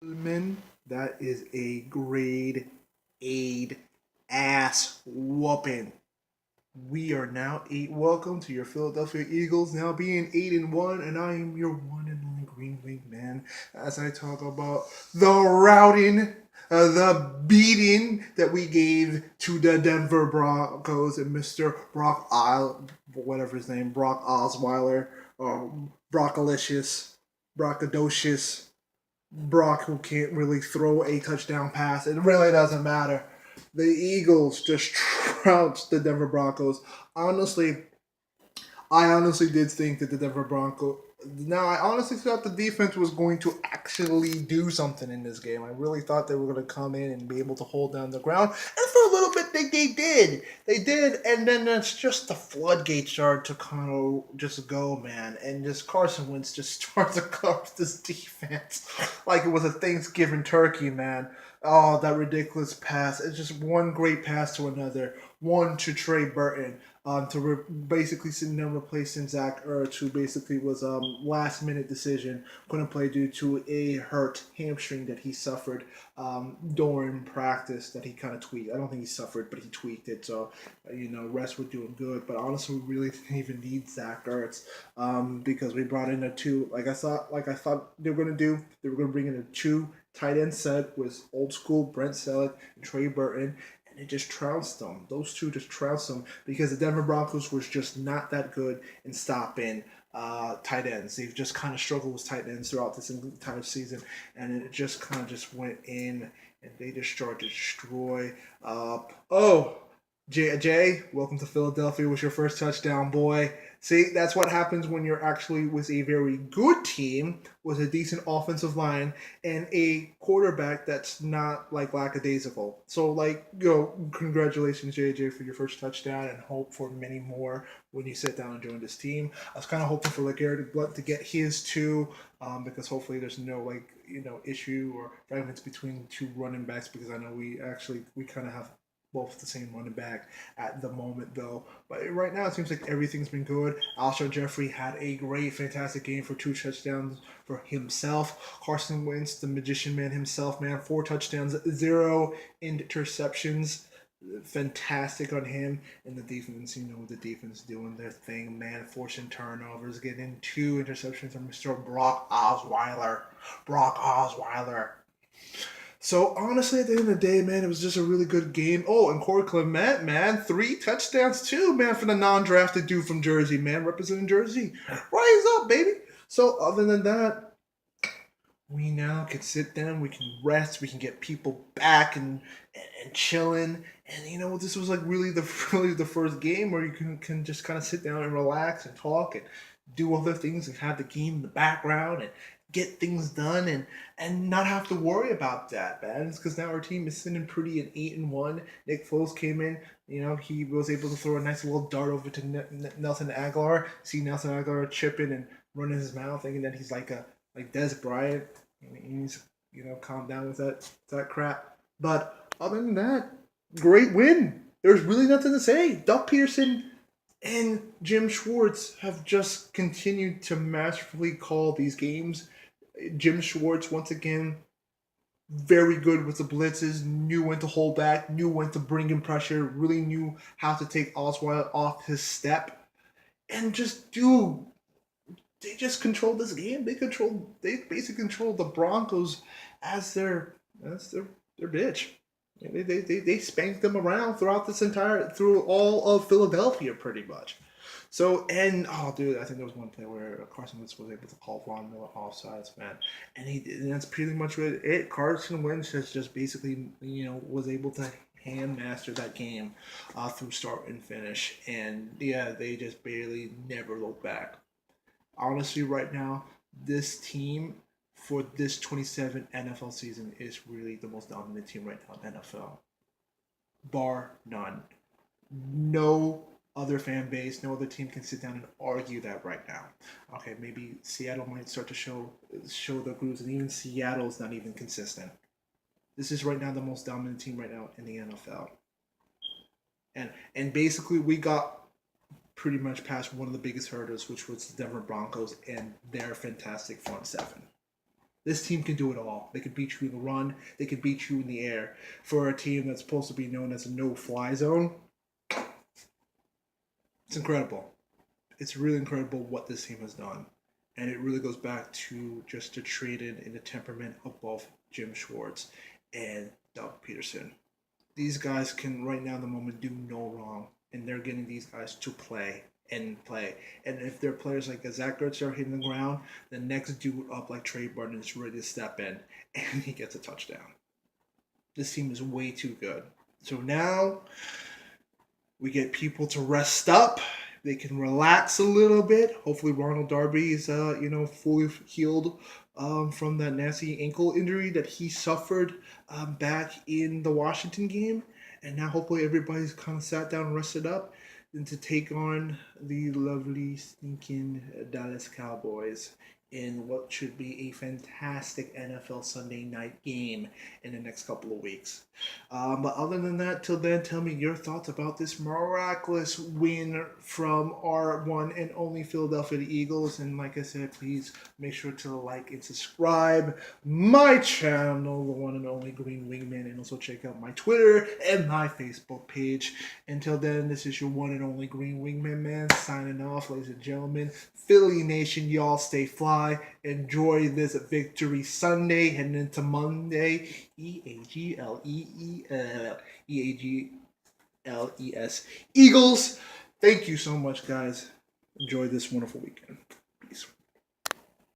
Wingmen, that is a grade 8 ass whooping. We are now 8. Welcome to your Philadelphia Eagles, now being 8-1, and I am your one and only Green Wing man. As I talk about the routing, the beating that we gave to the Denver Broncos and Mr. whatever his name, Brock Osweiler, Brockalicious, Brockadocious, Brock, who can't really throw a touchdown pass. It really doesn't matter. The Eagles just trounced the Denver Broncos. Honestly, I honestly did think that the Denver Broncos. Now, I honestly thought the defense was going to actually do something in this game. I really thought they were going to come in and be able to hold down the ground. And for a little bit, they did. They did. And then it's just the floodgates started to kind of just go, man. And just Carson Wentz just started to cover this defense like it was a Thanksgiving turkey, man. Oh, that ridiculous pass. It's just one great pass to another. One to Trey Burton basically sitting there replacing Zach Ertz, who basically was last minute decision, couldn't play due to a hurt hamstring that he suffered during practice that he kind of tweaked. I don't think he suffered, but he tweaked it. So rest were doing good. But honestly, we really didn't even need Zach Ertz because we brought in a two. Like I thought they were gonna do. They were gonna bring in a two tight end set with old school Brent Selleck and Trey Burton, and it just trounced them. Those two just trounced them because the Denver Broncos was just not that good in stopping tight ends. They've just kind of struggled with tight ends throughout this entire season, and it just kind of just went in, and they just started to destroy. Oh, Jay, welcome to Philadelphia with your first touchdown, boy. See, that's what happens when you're actually with a very good team with a decent offensive line and a quarterback that's not like lackadaisical. So, congratulations, JJ, for your first touchdown, and hope for many more when you sit down and join this team. I was kind of hoping for LeGarrette Blunt to get his too, because hopefully there's no issue or fragments between the two running backs, because I know we kind of have both the same running back at the moment, though. But right now, it seems like everything's been good. Alshon Jeffrey had a great, fantastic game for 2 touchdowns for himself. Carson Wentz, the magician man himself, man, 4 touchdowns, 0 interceptions. Fantastic on him. And the defense, the defense doing their thing, man, forcing turnovers, getting 2 interceptions from Mr. Brock Osweiler. Brock Osweiler. So honestly, at the end of the day, man, it was just a really good game. Oh, and Corey Clement, man, 3 touchdowns too, man, for the non-drafted dude from Jersey, man, representing Jersey. Rise up, baby. So other than that, we now can sit down, we can rest, we can get people back and chilling. And this was like really the first game where you can just kind of sit down and relax and talk and do other things and have the game in the background and get things done and not have to worry about that, man. It's because now our team is sitting pretty at 8-1. Nick Foles came in, he was able to throw a nice little dart over to Nelson Aguilar. See Nelson Aguilar chipping and running his mouth, thinking that he's like Des Bryant. He needs calm down with that crap. But other than that, great win. There's really nothing to say. Doug Peterson and Jim Schwartz have just continued to masterfully call these games. Jim Schwartz, once again, very good with the blitzes, knew when to hold back, knew when to bring in pressure, really knew how to take Osweiler off his step. And they just controlled this game. They basically controlled the Broncos as their bitch. They spanked them around through all of Philadelphia pretty much. So, and oh, dude, I think there was one play where Carson Wentz was able to call Von Miller offsides, man, and that's pretty much what it. Carson Wentz just basically, was able to hand master that game through start and finish, and yeah, they just barely never look back. Honestly, right now, this team for this 27 NFL season is really the most dominant team right now in NFL, bar none. No other fan base, no other team can sit down and argue that right now. Okay, maybe Seattle might start to show the grooves, and even Seattle's not even consistent. This is right now the most dominant team right now in the NFL. And basically we got pretty much past one of the biggest hurdles, which was the Denver Broncos and their fantastic front seven. This team can do it all. They can beat you in the run. They can beat you in the air. For a team that's supposed to be known as a no-fly zone, it's incredible. It's really incredible what this team has done. And it really goes back to just the traded in the temperament of both Jim Schwartz and Doug Peterson. These guys can, right now, in the moment, do no wrong. And they're getting these guys to play and play. And if they're players like Zach Ertz are hitting the ground, the next dude up like Trey Burton is ready to step in. And he gets a touchdown. This team is way too good. So now we get people to rest up. They can relax a little bit. Hopefully, Ronald Darby is fully healed from that nasty ankle injury that he suffered back in the Washington game. And now hopefully everybody's kind of sat down and rested up and to take on the lovely, stinking Dallas Cowboys in what should be a fantastic NFL Sunday night game in the next couple of weeks. But other than that, till then, tell me your thoughts about this miraculous win from our one and only Philadelphia Eagles. And like I said, please make sure to like and subscribe my channel, the one and only Green Wingman, and also check out my Twitter and my Facebook page. Until then, this is your one and only Green Wingman, man, signing off, ladies and gentlemen. Philly Nation, y'all stay fly. Enjoy this victory Sunday, heading into Monday. Eagles. Eagles. Thank you so much, guys. Enjoy this wonderful weekend.